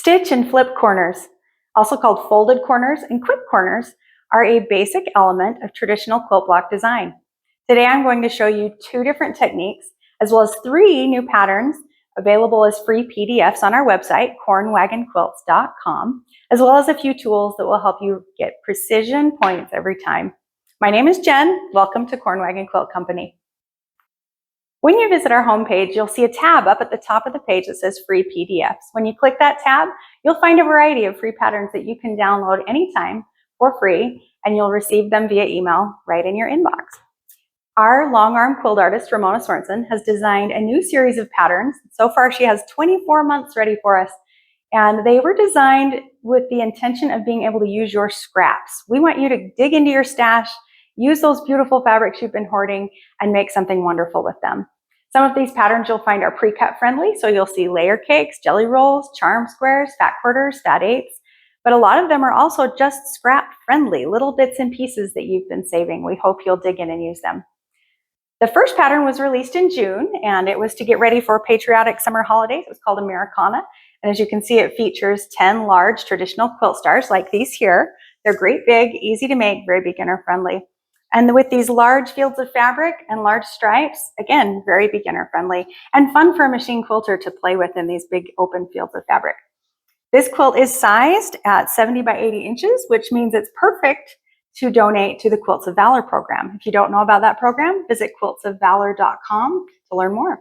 Stitch and flip corners, also called folded corners and quilt corners, are a basic element of traditional quilt block design. Today I'm going to show you 2 different techniques, as well as 3 new patterns available as free PDFs on our website, cornwagonquilts.com, as well as a few tools that will help you get precision points every time. My name is Jen. Welcome to Wagon Quilt Company. When you visit our homepage, you'll see a tab up at the top of the page that says Free PDFs. When you click that tab, you'll find a variety of free patterns that you can download anytime for free, and you'll receive them via email right in your inbox. Our long arm quilt artist, Ramona Sorensen, has designed a new series of patterns. So far, she has 24 months ready for us, and they were designed with the intention of being able to use your scraps. We want you to dig into your stash, use those beautiful fabrics you've been hoarding, and make something wonderful with them. Some of these patterns you'll find are pre-cut friendly, so you'll see layer cakes, jelly rolls, charm squares, fat quarters, fat eighths, but a lot of them are also just scrap friendly, little bits and pieces that you've been saving. We hope you'll dig in and use them. The first pattern was released in June, and it was to get ready for patriotic summer holidays. It was called Americana, and as you can see, it features 10 large traditional quilt stars like these here. They're great big, easy to make, very beginner friendly. And with these large fields of fabric and large stripes, again, very beginner friendly and fun for a machine quilter to play with in these big open fields of fabric. This quilt is sized at 70 by 80 inches, which means it's perfect to donate to the Quilts of Valor program. If you don't know about that program, visit quiltsofvalor.com to learn more.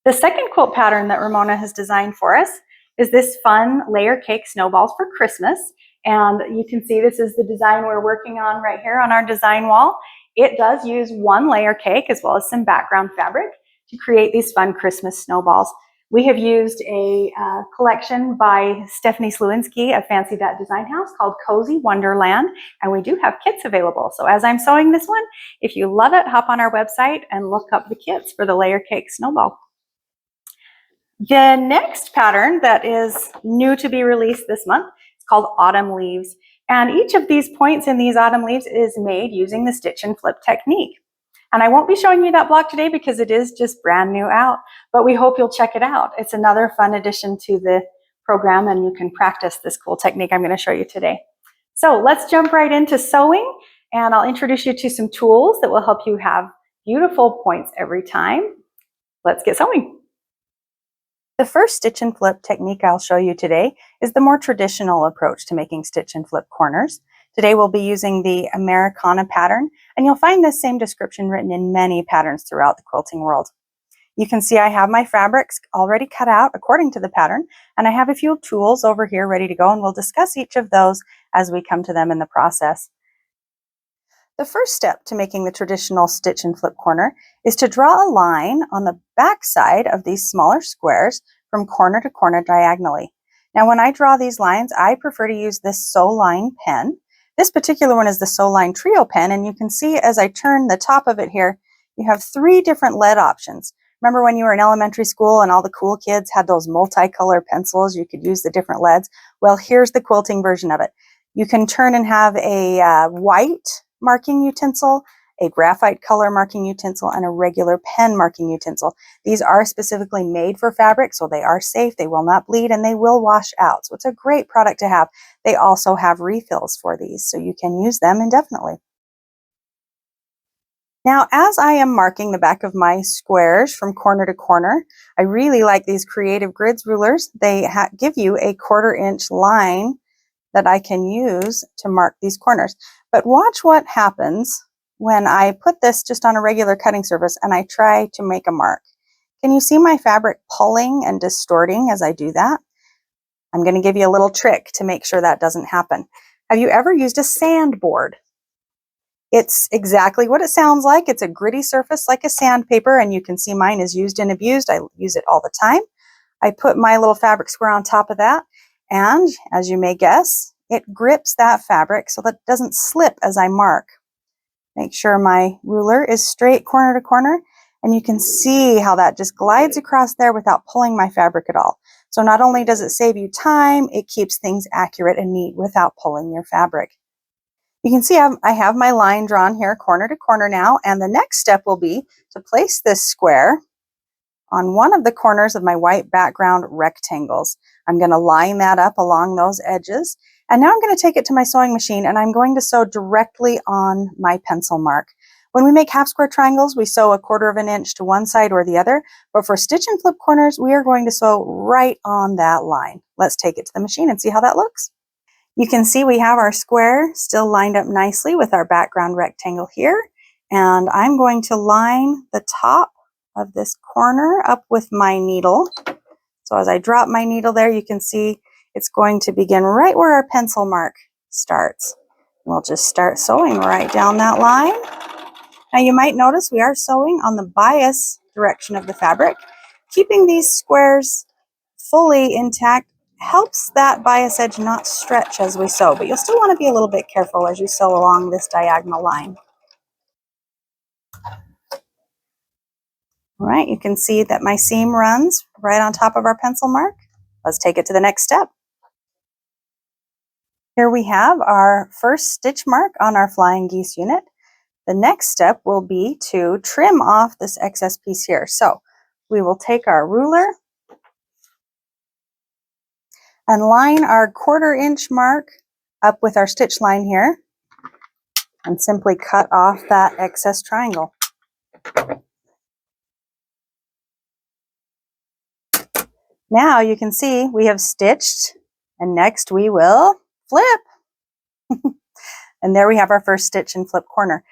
The second quilt pattern that Ramona has designed for us is this fun layer cake snowballs for Christmas. And you can see this is the design we're working on right here on our design wall. It does use 1 layer cake as well as some background fabric to create these fun Christmas snowballs. We have used a collection by Stephanie Slewinski of Fancy That Design House called Cozy Wonderland, and we do have kits available. So as I'm sewing this one, if you love it, hop on our website and look up the kits for the layer cake snowball. The next pattern that is new to be released this month is called Autumn Leaves. And each of these points in these autumn leaves is made using the stitch and flip technique. And I won't be showing you that block today because it is just brand new out, but we hope you'll check it out. It's another fun addition to the program, and you can practice this cool technique I'm going to show you today. So let's jump right into sewing, and I'll introduce you to some tools that will help you have beautiful points every time. Let's get sewing. The first stitch and flip technique I'll show you today is the more traditional approach to making stitch and flip corners. Today we'll be using the Americana pattern, and you'll find this same description written in many patterns throughout the quilting world. You can see I have my fabrics already cut out according to the pattern, and I have a few tools over here ready to go, and we'll discuss each of those as we come to them in the process. The first step to making the traditional stitch and flip corner is to draw a line on the back side of these smaller squares from corner to corner diagonally. Now when I draw these lines, I prefer to use this Sew Line pen. This particular one is the Sew Line Trio pen, and you can see as I turn the top of it here, you have 3 different lead options. Remember when you were in elementary school and all the cool kids had those multicolor pencils, you could use the different leads? Well, here's the quilting version of it. You can turn and have a white marking utensil, a graphite color marking utensil, and a regular pen marking utensil. These are specifically made for fabric, so they are safe, they will not bleed, and they will wash out. So it's a great product to have. They also have refills for these, so you can use them indefinitely. Now, as I am marking the back of my squares from corner to corner, I really like these Creative Grids rulers. They give you a 1/4 inch line that I can use to mark these corners. But watch what happens when I put this just on a regular cutting surface and I try to make a mark. Can you see my fabric pulling and distorting as I do that? I'm going to give you a little trick to make sure that doesn't happen. Have you ever used a sandboard? It's exactly what it sounds like. It's a gritty surface like a sandpaper, and you can see mine is used and abused. I use it all the time. I put my little fabric square on top of that, and as you may guess, it grips that fabric so that it doesn't slip as I mark. Make sure my ruler is straight corner to corner, and you can see how that just glides across there without pulling my fabric at all. So not only does it save you time, it keeps things accurate and neat without pulling your fabric. You can see I have my line drawn here corner to corner now, and the next step will be to place this square on one of the corners of my white background rectangles. I'm going to line that up along those edges. And now I'm going to take it to my sewing machine and I'm going to sew directly on my pencil mark. When we make half square triangles, we sew 1/4 of an inch to one side or the other. But for stitch and flip corners, we are going to sew right on that line. Let's take it to the machine and see how that looks. You can see we have our square still lined up nicely with our background rectangle here. And I'm going to line the top of this corner up with my needle. So as I drop my needle there, you can see it's going to begin right where our pencil mark starts. We'll just start sewing right down that line. Now you might notice we are sewing on the bias direction of the fabric. Keeping these squares fully intact helps that bias edge not stretch as we sew, but you'll still want to be a little bit careful as you sew along this diagonal line. All right, you can see that my seam runs right on top of our pencil mark. Let's take it to the next step. Here we have our first stitch mark on our flying geese unit. The next step will be to trim off this excess piece here. So we will take our ruler and line our 1/4 inch mark up with our stitch line here and simply cut off that excess triangle. Now you can see we have stitched, and next we will flip. And there we have our first stitch and flip corner.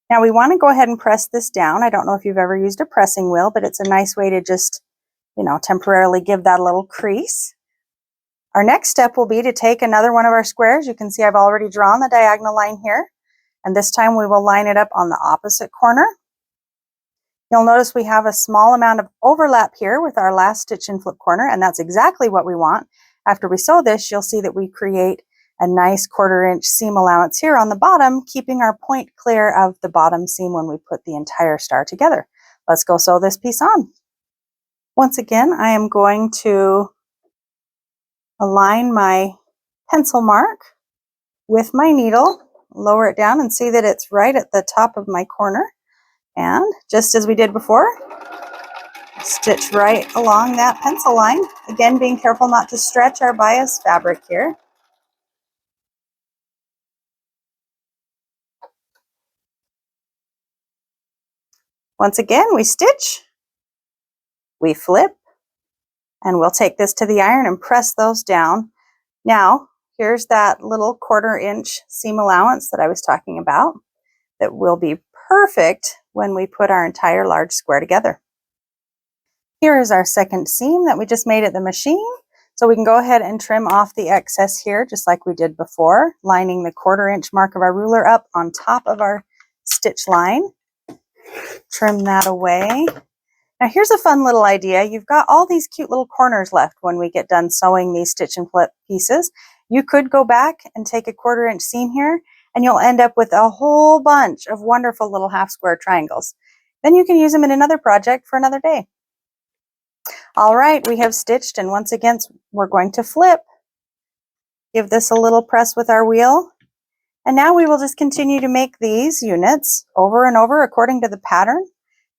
Now we want to go ahead and press this down. I don't know if you've ever used a pressing wheel, but it's a nice way to just, temporarily give that a little crease. Our next step will be to take another one of our squares. You can see I've already drawn the diagonal line here, and this time we will line it up on the opposite corner. You'll notice we have a small amount of overlap here with our last stitch and flip corner, and that's exactly what we want. After we sew this, you'll see that we create a nice 1/4 inch seam allowance here on the bottom, keeping our point clear of the bottom seam when we put the entire star together. Let's go sew this piece on. Once again, I am going to align my pencil mark with my needle, lower it down and see that it's right at the top of my corner. And just as we did before, stitch right along that pencil line. Again, being careful not to stretch our bias fabric here. Once again, we stitch, we flip, and we'll take this to the iron and press those down. Now, here's that little 1/4 inch seam allowance that I was talking about that will be perfect when we put our entire large square together. Here is our second seam that we just made at the machine. So we can go ahead and trim off the excess here just like we did before, lining the 1/4 inch mark of our ruler up on top of our stitch line. Trim that away. Now here's a fun little idea. You've got all these cute little corners left when we get done sewing these stitch and flip pieces. You could go back and take a 1/4 inch seam here and you'll end up with a whole bunch of wonderful little half square triangles. Then you can use them in another project for another day. All right, we have stitched, and once again, we're going to flip. Give this a little press with our wheel. And now we will just continue to make these units over and over according to the pattern.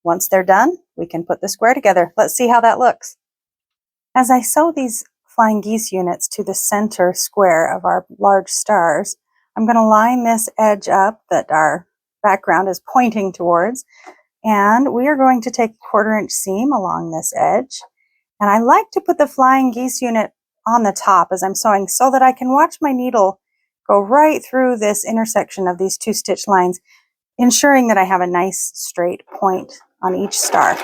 Once they're done, we can put the square together. Let's see how that looks. As I sew these flying geese units to the center square of our large stars, I'm going to line this edge up that our background is pointing towards. And we are going to take a 1/4 inch seam along this edge. And I like to put the flying geese unit on the top as I'm sewing so that I can watch my needle go right through this intersection of these two stitch lines, ensuring that I have a nice straight point on each star.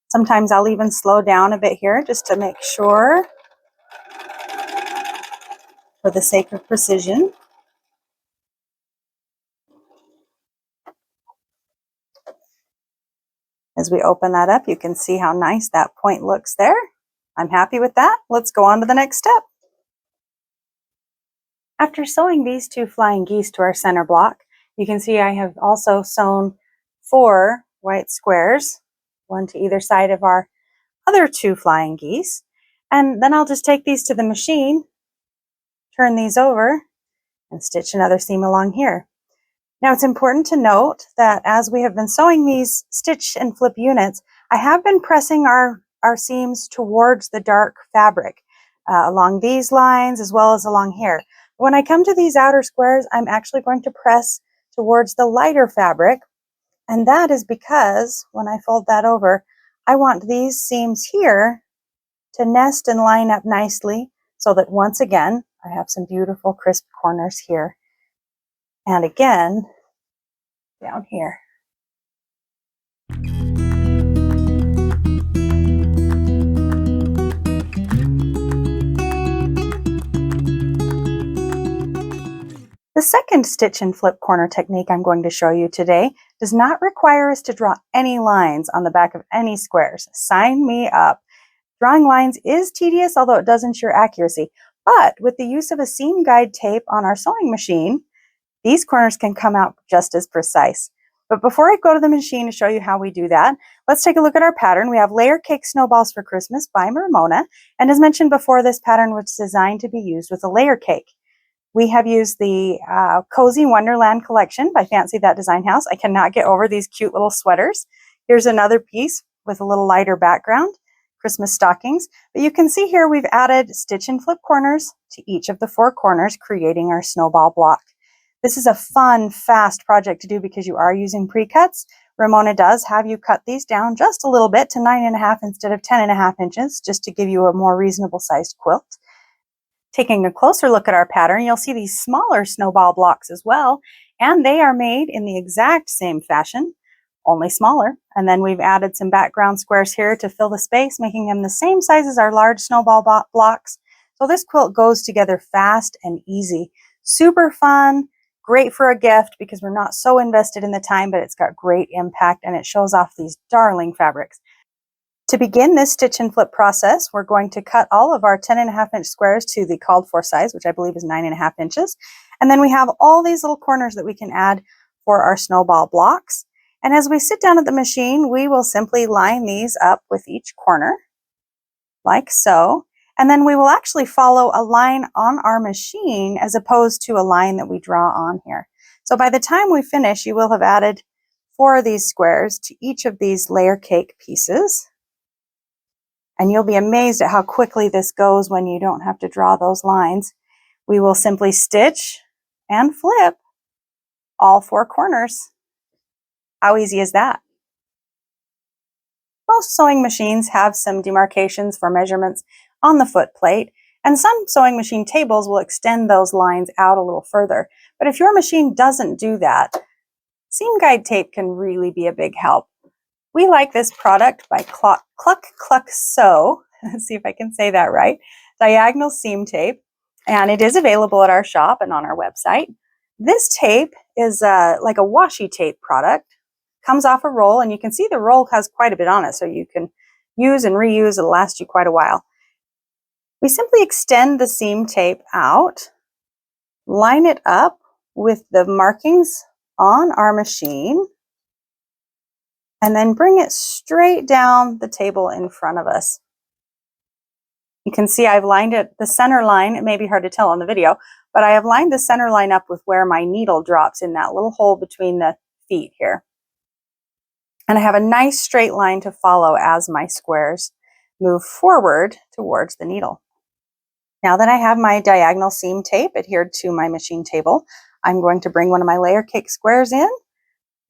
Sometimes I'll even slow down a bit here just to make sure, for the sake of precision. As we open that up, you can see how nice that point looks there. I'm happy with that. Let's go on to the next step. After sewing these two flying geese to our center block, you can see I have also sewn 4 white squares, one to either side of our other 2 flying geese. And then I'll just take these to the machine, turn these over, and stitch another seam along here. Now it's important to note that as we have been sewing these stitch and flip units, I have been pressing our seams towards the dark fabric along these lines as well as along here. When I come to these outer squares, I'm actually going to press towards the lighter fabric, and that is because when I fold that over, I want these seams here to nest and line up nicely so that once again, I have some beautiful crisp corners here. And again, down here. The second stitch and flip corner technique I'm going to show you today does not require us to draw any lines on the back of any squares. Sign me up. Drawing lines is tedious, although it does ensure accuracy. But with the use of a seam guide tape on our sewing machine, these corners can come out just as precise. But before I go to the machine to show you how we do that, let's take a look at our pattern. We have Layer Cake Snowballs for Christmas by Ramona. And as mentioned before, this pattern was designed to be used with a layer cake. We have used the Cozy Wonderland collection by Fancy That Design House. I cannot get over these cute little sweaters. Here's another piece with a little lighter background, Christmas stockings. But you can see here we've added stitch and flip corners to each of the 4 corners, creating our snowball block. This is a fun, fast project to do because you are using pre-cuts. Ramona does have you cut these down just a little bit to 9.5 instead of 10.5 inches, just to give you a more reasonable sized quilt. Taking a closer look at our pattern, you'll see these smaller snowball blocks as well, and they are made in the exact same fashion, only smaller. And then we've added some background squares here to fill the space, making them the same size as our large snowball blocks. So this quilt goes together fast and easy. Super fun, great for a gift because we're not so invested in the time, but it's got great impact and it shows off these darling fabrics. To begin this stitch and flip process, we're going to cut all of our 10.5 inch squares to the called for size, which I believe is 9.5 inches. And then we have all these little corners that we can add for our snowball blocks. And as we sit down at the machine, we will simply line these up with each corner, like so. And then we will actually follow a line on our machine as opposed to a line that we draw on here. So by the time we finish, you will have added 4 of these squares to each of these layer cake pieces. And you'll be amazed at how quickly this goes when you don't have to draw those lines. We will simply stitch and flip all 4 corners. How easy is that? Most sewing machines have some demarcations for measurements on the foot plate, and some sewing machine tables will extend those lines out a little further. But if your machine doesn't do that, seam guide tape can really be a big help. We like this product by Cluck Cluck Sew. Let's see if I can say that right. Diagonal seam tape, and it is available at our shop and on our website. This tape is like a washi tape product. Comes off a roll, and you can see the roll has quite a bit on it, so you can use and reuse. It'll last you quite a while. We simply extend the seam tape out, line it up with the markings on our machine, and then bring it straight down the table in front of us. You can see I've lined it, the center line, it may be hard to tell on the video, but I have lined the center line up with where my needle drops in that little hole between the feet here. And I have a nice straight line to follow as my squares move forward towards the needle. Now that I have my diagonal seam tape adhered to my machine table, I'm going to bring one of my layer cake squares in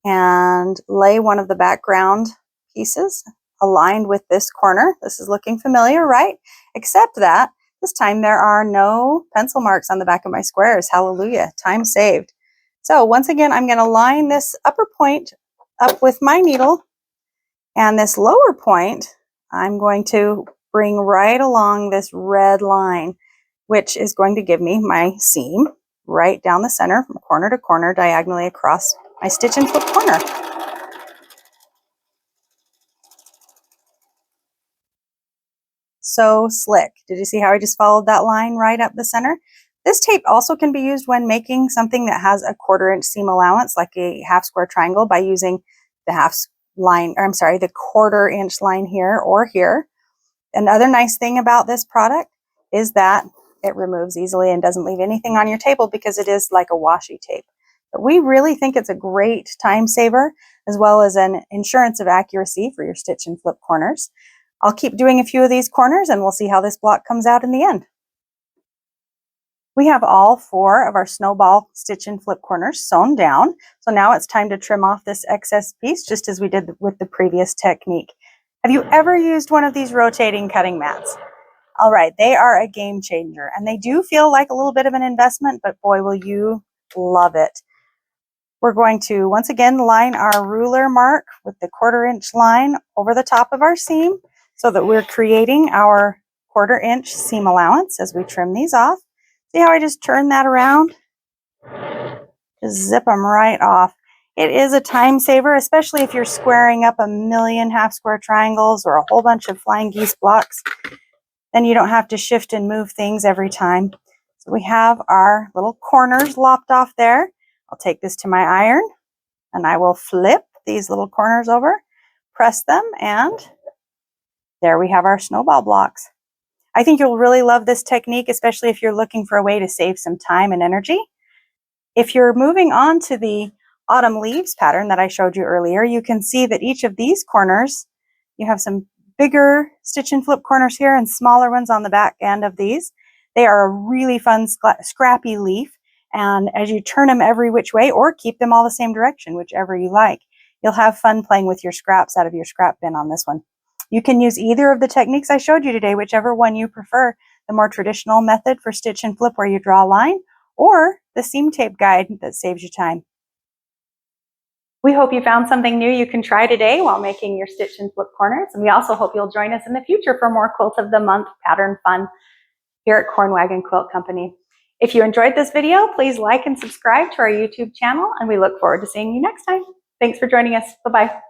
and lay one of the background pieces aligned with this corner. This is looking familiar, right? Except that this time there are no pencil marks on the back of my squares. Hallelujah, time saved. So once again, I'm going to line this upper point up with my needle, and this lower point I'm going to bring right along this red line, which is going to give me my seam right down the center from corner to corner diagonally across my stitch and flip corner. So slick. Did you see how I just followed that line right up the center? This tape also can be used when making something that has a 1/4 inch seam allowance, like a half square triangle, by using the the 1/4 inch line here or here. Another nice thing about this product is that it removes easily and doesn't leave anything on your table because it is like a washi tape. But we really think it's a great time saver, as well as an insurance of accuracy for your stitch and flip corners. I'll keep doing a few of these corners and we'll see how this block comes out in the end. We have all 4 of our snowball stitch and flip corners sewn down. So now it's time to trim off this excess piece, just as we did with the previous technique. Have you ever used one of these rotating cutting mats? All right, they are a game changer, and they do feel like a little bit of an investment, but boy, will you love it. We're going to once again line our ruler mark with the 1/4 inch line over the top of our seam so that we're creating our 1/4 inch seam allowance as we trim these off. See how I just turn that around? Just zip them right off. It is a time saver, especially if you're squaring up a million half square triangles or a whole bunch of flying geese blocks. Then you don't have to shift and move things every time. So we have our little corners lopped off there. I'll take this to my iron and I will flip these little corners over, press them, and there we have our snowball blocks. I think you'll really love this technique, especially if you're looking for a way to save some time and energy. If you're moving on to the autumn leaves pattern that I showed you earlier, you can see that each of these corners, you have some bigger stitch and flip corners here and smaller ones on the back end of these. They are a really fun scrappy leaf, and as you turn them every which way or keep them all the same direction, whichever you like, you'll have fun playing with your scraps out of your scrap bin on this one. You can use either of the techniques I showed you today, whichever one you prefer, the more traditional method for stitch and flip where you draw a line, or the seam tape guide that saves you time. We hope you found something new you can try today while making your stitch and flip corners, and we also hope you'll join us in the future for more Quilt of the Month pattern fun here at Wagon Quilt Company. If you enjoyed this video, please like and subscribe to our YouTube channel, and we look forward to seeing you next time. Thanks for joining us. Bye-bye.